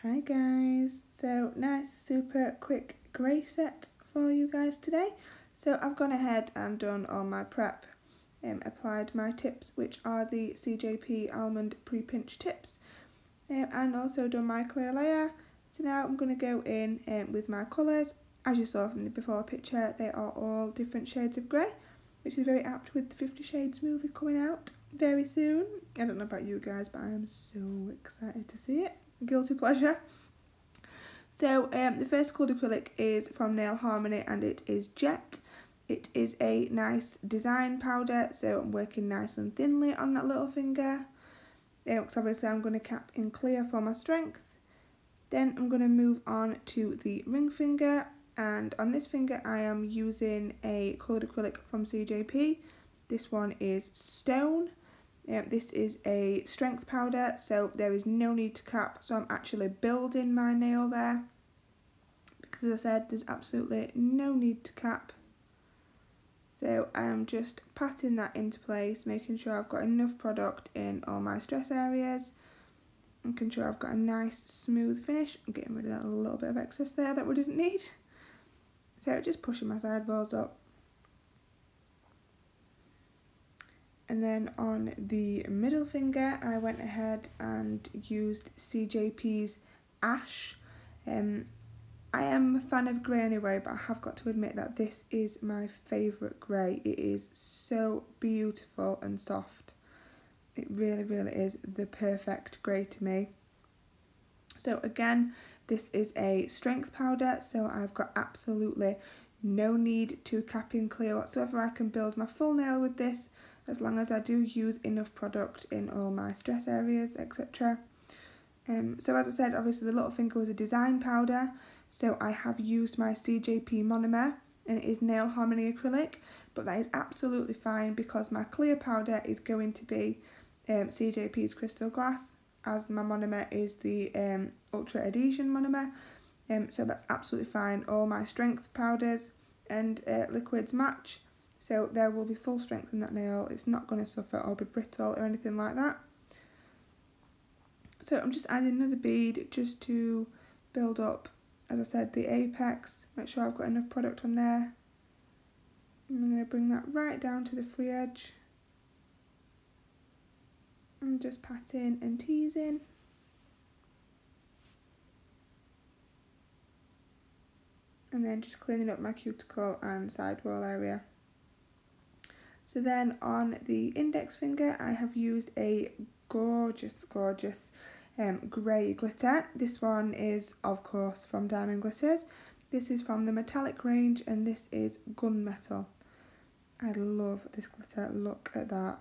Hi guys, so nice super quick grey set for you guys today. So I've gone ahead and done all my prep, applied my tips, which are the CJP almond pre-pinch tips, and also done my clear layer. So now I'm going to go in with my colours. As you saw from the before picture, they are all different shades of grey, which is very apt with the 50 Shades movie coming out very soon. I don't know about you guys, but I am so excited to see it. Guilty pleasure. So the first coloured acrylic is from Nail Harmony and it is Jet. It is a nice design powder, so I'm working nice and thinly on that little finger. Because obviously I'm going to cap in clear for my strength. Then I'm going to move on to the ring finger, and on this finger I am using a coloured acrylic from CJP. This one is Stone. This is a strength powder, so there is no need to cap, so I'm actually building my nail there, because as I said, there's absolutely no need to cap. So I'm just patting that into place, making sure I've got enough product in all my stress areas, making sure I've got a nice smooth finish. I'm getting rid of that little bit of excess there that we didn't need. So just pushing my sideballs up. And then on the middle finger, I went ahead and used CJP's Ash. I am a fan of grey anyway, but I have got to admit that this is my favourite grey. It is so beautiful and soft. It really, really is the perfect grey to me. So again, this is a strength powder, so I've got absolutely no need to cap in clear whatsoever. I can build my full nail with this, as long as I do use enough product in all my stress areas, etc. So as I said, obviously the little finger was a design powder, so I have used my CJP monomer, and it is Nail Harmony acrylic, but that is absolutely fine because my clear powder is going to be CJP's Crystal Glass, as my monomer is the Ultra Adhesion monomer, so that's absolutely fine. All my strength powders and liquids match. So there will be full strength in that nail. It's not going to suffer or be brittle or anything like that. So I'm just adding another bead just to build up, as I said, the apex. Make sure I've got enough product on there. And I'm going to bring that right down to the free edge. And just patting and teasing. And then just cleaning up my cuticle and sidewall area. So then on the index finger, I have used a gorgeous grey glitter. This one is, of course, from Diamond Glitters. This is from the metallic range, and this is gunmetal. I love this glitter. Look at that.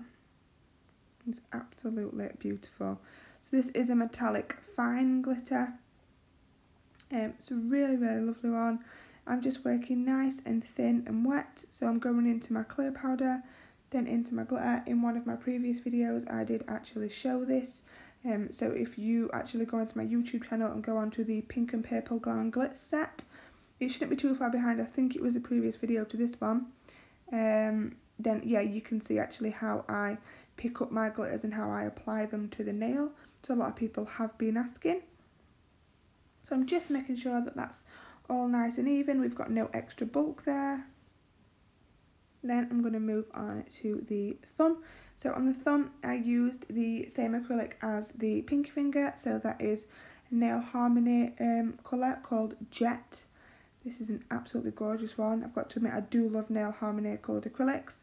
It's absolutely beautiful. So this is a metallic fine glitter. It's a really, really lovely one. I'm just working nice and thin and wet, so I'm going into my clear powder, then into my glitter. In one of my previous videos I did actually show this, so if you actually go onto my YouTube channel and go onto the pink and purple glow and glitz set, it shouldn't be too far behind. I think it was a previous video to this one. Then yeah, you can see actually how I pick up my glitters and how I apply them to the nail. So a lot of people have been asking. So I'm just making sure that that's all nice and even. We've got no extra bulk there. Then I'm going to move on to the thumb. So on the thumb I used the same acrylic as the pinky finger, so that is a Nail Harmony colour called Jet. This is an absolutely gorgeous one. I've got to admit, I do love Nail Harmony coloured acrylics.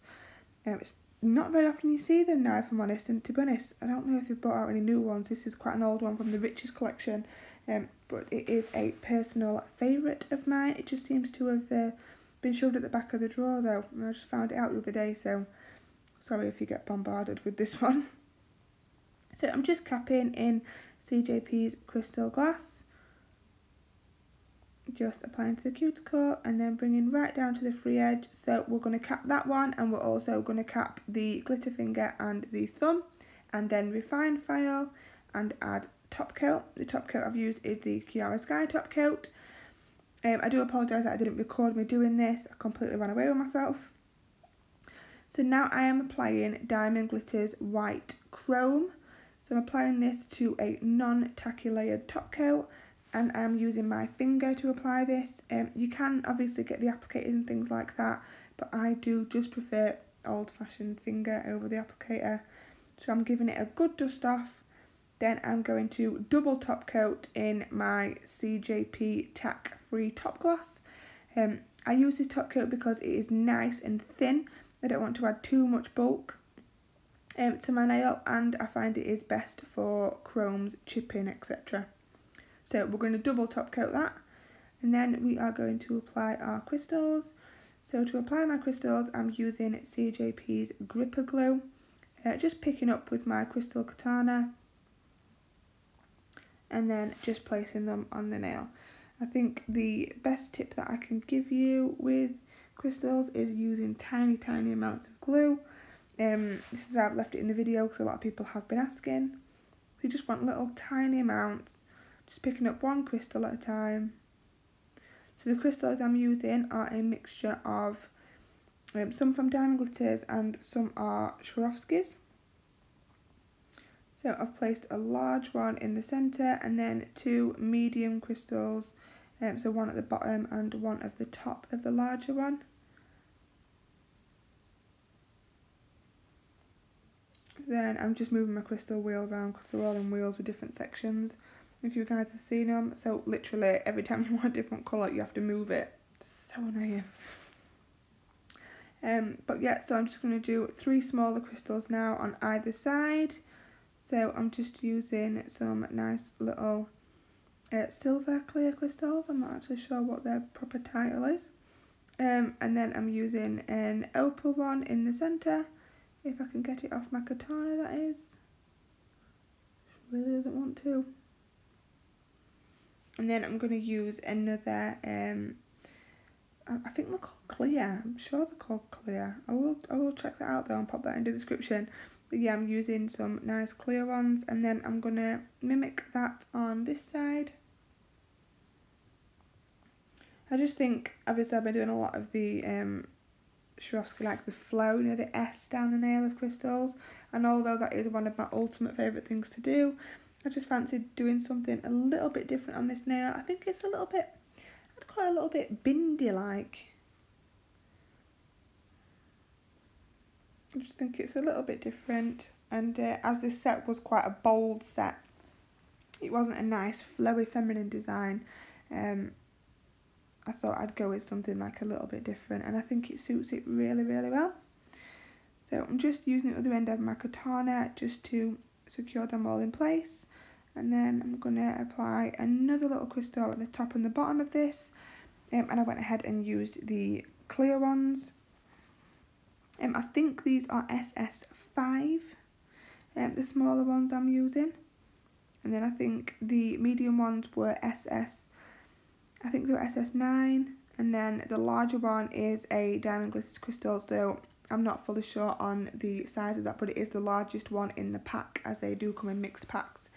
It's not very often you see them now, if I'm honest, and to be honest, I don't know if they've brought out any new ones. This is quite an old one from the Riches collection, but it is a personal favourite of mine. It just seems to have been shoved at the back of the drawer though, and I just found it out the other day, so sorry if you get bombarded with this one. So I'm just capping in CJP's Crystal Glass, just applying to the cuticle and then bringing right down to the free edge. So we're going to cap that one, and we're also going to cap the glitter finger and the thumb, and then refine file and add top coat. The top coat I've used is the Kiara Sky top coat. I do apologise that I didn't record me doing this. I completely ran away with myself. So now I am applying Diamond Glitters White Chrome. So I'm applying this to a non-tacky layered top coat. and I'm using my finger to apply this. You can obviously get the applicators and things like that, but I do just prefer old-fashioned finger over the applicator. So I'm giving it a good dust off. Then I'm going to double top coat in my CJP tack free top gloss. I use this top coat because it is nice and thin. I don't want to add too much bulk to my nail, and I find it is best for chromes, chipping, etc. So we're going to double top coat that, and then we are going to apply our crystals. So to apply my crystals, I'm using CJP's Gripper Glue, just picking up with my crystal katana, and then just placing them on the nail. I think the best tip that I can give you with crystals is using tiny amounts of glue. This is how I've left it in the video because a lot of people have been asking. So you just want little tiny amounts, just picking up one crystal at a time. So the crystals I'm using are a mixture of some from Diamond Glitters and some are Swarovskis. So I've placed a large one in the centre and then 2 medium crystals, so one at the bottom and one at the top of the larger one. Then I'm just moving my crystal wheel around because they're all in wheels with different sections, if you guys have seen them. So literally every time you want a different colour you have to move it. It's so annoying. But yeah, so I'm just going to do 3 smaller crystals now on either side. So I'm just using some nice little silver clear crystals. I'm not actually sure what their proper title is. And then I'm using an opal one in the centre. If I can get it off my katana, that is. It really doesn't want to. And then I'm going to use another, I think they're called clear. I'm sure they're called clear. I will check that out though and pop that in the description. But yeah, I'm using some nice clear ones, and then I'm going to mimic that on this side. I just think, obviously I've been doing a lot of the Swarovski, like the flow, you know, the S down the nail of crystals. And although that is one of my ultimate favourite things to do, I just fancied doing something a little bit different on this nail. I think it's a little bit, I'd call it a little bit bindy-like. I just think it's a little bit different, and as this set was quite a bold set, it wasn't a nice flowy feminine design, I thought I'd go with something like a little bit different, and I think it suits it really well. So I'm just using the other end of my katana just to secure them all in place, and then I'm going to apply another little crystal at the top and the bottom of this, and I went ahead and used the clear ones. I think these are SS5, the smaller ones I'm using, and then I think the medium ones were I think they were SS9, and then the larger one is a Diamond Glitters crystal, so I'm not fully sure on the size of that, but it is the largest one in the pack, as they do come in mixed packs.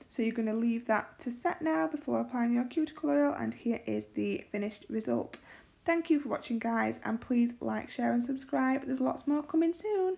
So you're going to leave that to set now before applying your cuticle oil, and here is the finished result. Thank you for watching, guys, and please like, share and subscribe. There's lots more coming soon.